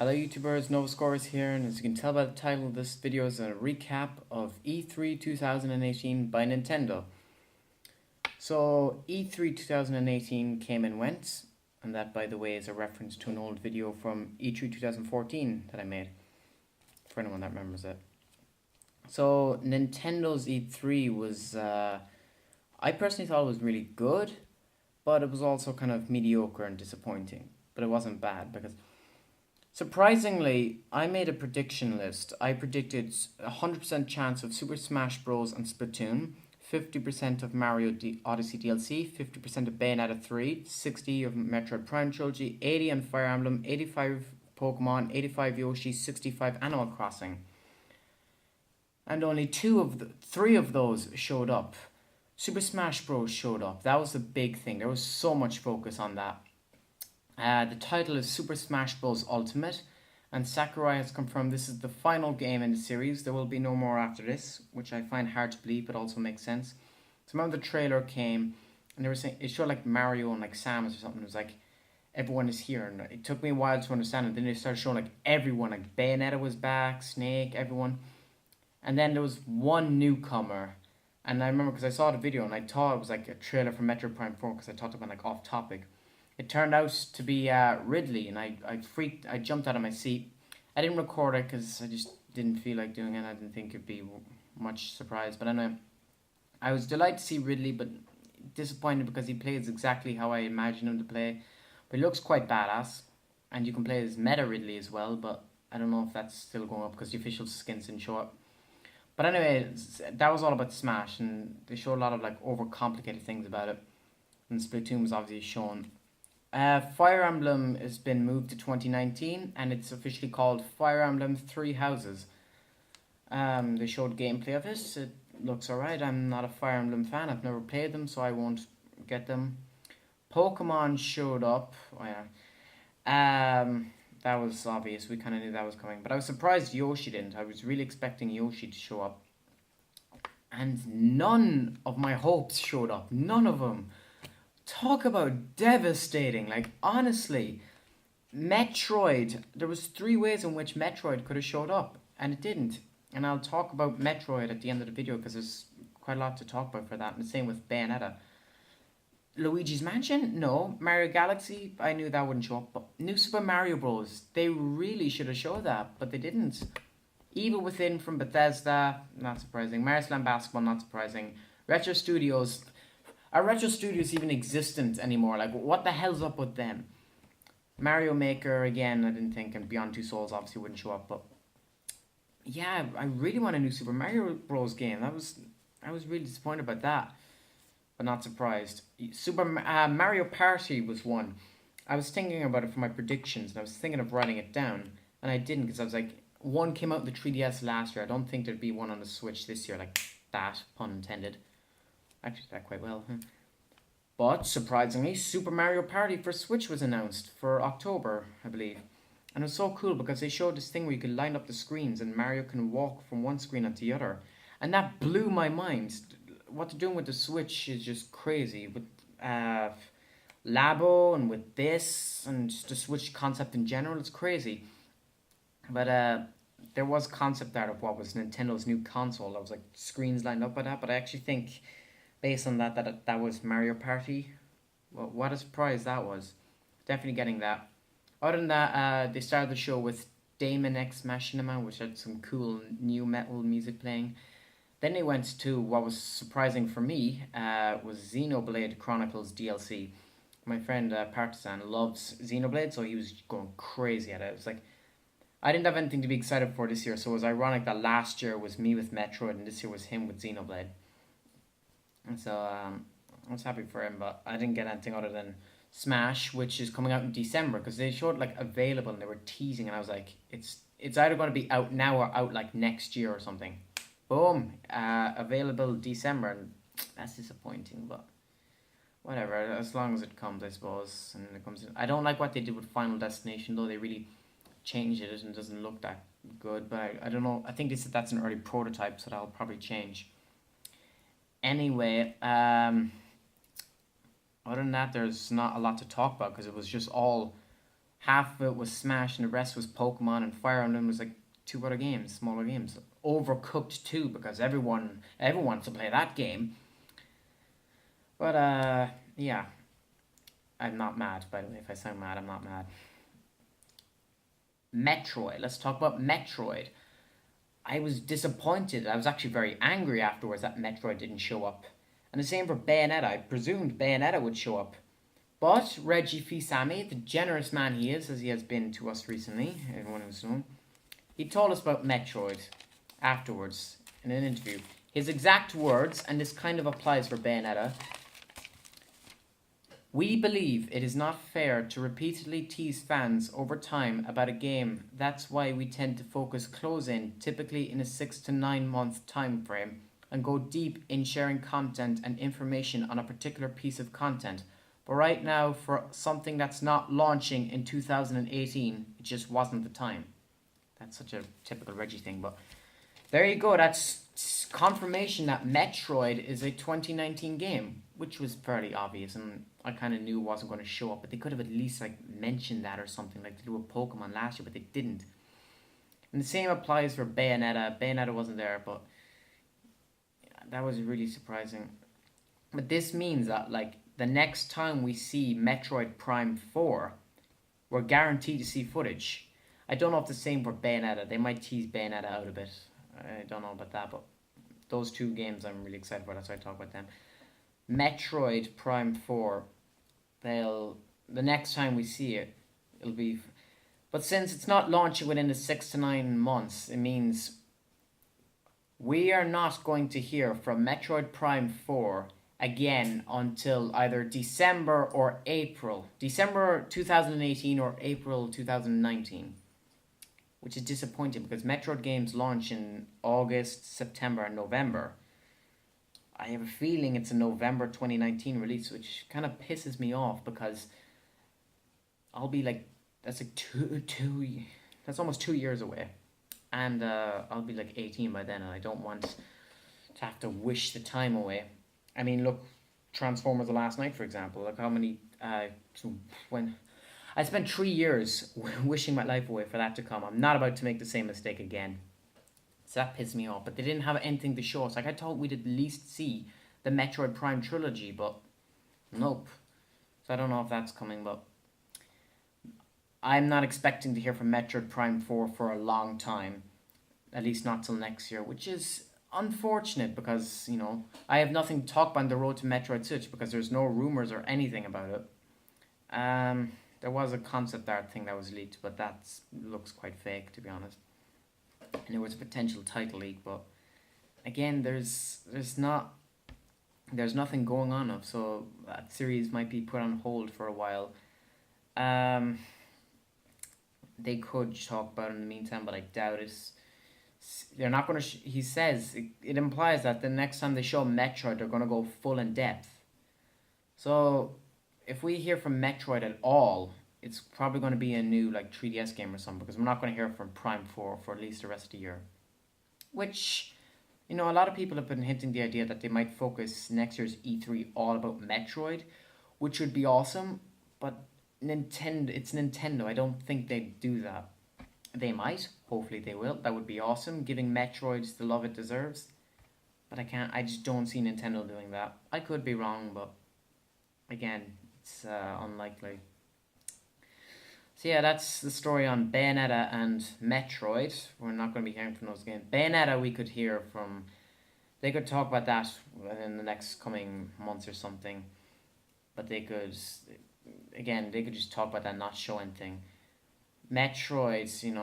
Hello YouTubers, Novascorers here, and as you can tell by the title, this video is a recap of E3 2018 by Nintendo. So E3 2018 came and went, and that by the way is a reference to an old video from E3 2014 that I made, for anyone that remembers it. So Nintendo's E3 was, I personally thought it was really good, but it was also kind of mediocre and disappointing. But it wasn't bad because surprisingly, I made a prediction list. I predicted 100% chance of Super Smash Bros. And Splatoon, 50% of Mario Odyssey DLC, 50% of Bayonetta 3, 60 of Metroid Prime Trilogy, 80 on Fire Emblem, 85 Pokemon, 85 Yoshi, 65 Animal Crossing. And only three of those showed up. Super Smash Bros. Showed up. That was the big thing. There was so much focus on that. The title is Super Smash Bros. Ultimate, and Sakurai has confirmed this is the final game in the series. There will be no more after this, which I find hard to believe, but also makes sense. So remember the trailer came, and they were saying, it showed like Mario and like Samus or something. It was like, everyone is here, and it took me a while to understand it. Then they started showing like everyone, like Bayonetta was back, Snake, everyone. And then there was one newcomer, and I remember because I saw the video, and I thought it was like a trailer for Metroid Prime 4, because I talked about like off topic. It turned out to be Ridley, and I jumped out of my seat. I didn't record it because I just didn't feel like doing it. I didn't think it'd be much surprise. But anyway, I was delighted to see Ridley, but disappointed because he plays exactly how I imagined him to play. But he looks quite badass, and you can play as Meta Ridley as well, but I don't know if that's still going up because the official skins didn't show up. But anyway, that was all about Smash, and they showed a lot of like overcomplicated things about it. And Splatoon was obviously shown. Fire Emblem has been moved to 2019, and it's officially called Fire Emblem Three Houses. They showed gameplay of it. It looks alright. I'm not a Fire Emblem fan. I've never played them, so I won't get them. Pokemon showed up. Oh, yeah. That was obvious. We kind of knew that was coming. But I was surprised Yoshi didn't. I was really expecting Yoshi to show up. And none of my hopes showed up. None of them. Talk about devastating. Like, honestly, Metroid, there was three ways in which Metroid could have showed up, and it didn't. And I'll talk about Metroid at the end of the video because there's quite a lot to talk about for that. And the same with Bayonetta. Luigi's Mansion? No. Mario Galaxy? I knew that wouldn't show up. But New Super Mario Bros. They really should have showed that, but they didn't. Evil Within from Bethesda? Not surprising. Mario Slam Basketball? Not surprising. Retro Studios? Are Retro Studios even existent anymore? Like, what the hell's up with them? Mario Maker, again, I didn't think, and Beyond Two Souls obviously wouldn't show up, but yeah, I really want a new Super Mario Bros. Game. I was really disappointed about that, but not surprised. Mario Party was one. I was thinking about it for my predictions, and I was thinking of writing it down, and I didn't because I was like, one came out in the 3DS last year. I don't think there'd be one on the Switch this year, like that, pun intended. Actually, did that quite well. But surprisingly, Super Mario Party for Switch was announced for October, I believe. And it was so cool because they showed this thing where you could line up the screens and Mario can walk from one screen onto the other. And that blew my mind. What they're doing with the Switch is just crazy. With Labo and with this and just the Switch concept in general, it's crazy. But there was concept art of what was Nintendo's new console. There was like screens lined up by that, but I actually think based on that was Mario Party. Well, what a surprise that was. Definitely getting that. Other than that, they started the show with Daemon X Machinima, which had some cool new metal music playing. Then they went to what was surprising for me, was Xenoblade Chronicles DLC. My friend Partisan loves Xenoblade, so he was going crazy at it. It was like, I didn't have anything to be excited for this year, so it was ironic that last year was me with Metroid and this year was him with Xenoblade. And so I was happy for him, but I didn't get anything other than Smash, which is coming out in December, because they showed like available and they were teasing, and I was like, it's either going to be out now or out like next year or something. Boom, available December, and that's disappointing, but whatever. As long as it comes, I suppose, and it comes in. I don't like what they did with Final Destination though. They really changed it and it doesn't look that good. But I don't know. I think they said that's an early prototype, so that'll probably change. Anyway, other than that, there's not a lot to talk about because it was just all Half of it was Smash and the rest was Pokemon, and Fire Emblem was like two other games, smaller games. Overcooked too, because everyone wants to play that game. But yeah, I'm not mad. By the way, if I sound mad, I'm not mad. Metroid. Let's talk about Metroid. I was disappointed. I was actually very angry afterwards that Metroid didn't show up. And the same for Bayonetta. I presumed Bayonetta would show up. But Reggie Fils-Aimé, the generous man he is, as he has been to us recently, everyone who's known, he told us about Metroid afterwards in an interview. His exact words, and this kind of applies for Bayonetta: "We believe it is not fair to repeatedly tease fans over time about a game. That's why we tend to focus close in, typically in a 6 to 9 month time frame, and go deep in sharing content and information on a particular piece of content. But right now, for something that's not launching in 2018, it just wasn't the time." That's such a typical Reggie thing, but there you go. That's confirmation that Metroid is a 2019 game, which was fairly obvious, and I kind of knew it wasn't going to show up. But they could have at least like mentioned that or something, like they did with Pokemon last year, but they didn't. And the same applies for Bayonetta. Bayonetta wasn't there, but that was really surprising. But this means that like the next time we see Metroid Prime 4, we're guaranteed to see footage. I don't know if the same for Bayonetta. They might tease Bayonetta out a bit. I don't know about that, but those two games I'm really excited for. That's why I talk about them. Metroid Prime 4, the next time we see it, it'll be. But since it's not launching within the 6 to 9 months, it means we are not going to hear from Metroid Prime 4 again until either December or April. December 2018 or April 2019. Which is disappointing because Metroid games launch in August, September, and November. I have a feeling it's a November 2019 release, which kind of pisses me off because I'll be like, that's like that's almost 2 years away. And I'll be like 18 by then, and I don't want to have to wish the time away. I mean, look, Transformers: The Last Knight, for example. Look how many, when I spent 3 years wishing my life away for that to come. I'm not about to make the same mistake again. So that pissed me off. But they didn't have anything to show us. Like, I thought we'd at least see the Metroid Prime trilogy, but nope. So I don't know if that's coming, but I'm not expecting to hear from Metroid Prime 4 for a long time. At least not till next year, which is unfortunate because, you know, I have nothing to talk about on the road to Metroid Switch because there's no rumors or anything about it. There was a concept art thing that was leaked, but that looks quite fake, to be honest. And there was a potential title leak, but again, there's nothing going on of, so that series might be put on hold for a while. They could talk about it in the meantime, but I doubt it. They're not going to. He says it implies that the next time they show Metroid, they're going to go full in depth. So if we hear from Metroid at all, it's probably going to be a new like 3DS game or something, because we're not going to hear from Prime 4 for at least the rest of the year. Which, you know, a lot of people have been hinting the idea that they might focus next year's E3 all about Metroid, which would be awesome, but it's Nintendo. I don't think they'd do that. They might. Hopefully they will. That would be awesome, giving Metroid the love it deserves. But I just don't see Nintendo doing that. I could be wrong, but again, it's unlikely. So yeah, that's the story on Bayonetta and Metroid. We're not going to be hearing from those games. Bayonetta we could hear from. They could talk about that in the next coming months or something. But they could just talk about that, not show anything. Metroids, you know,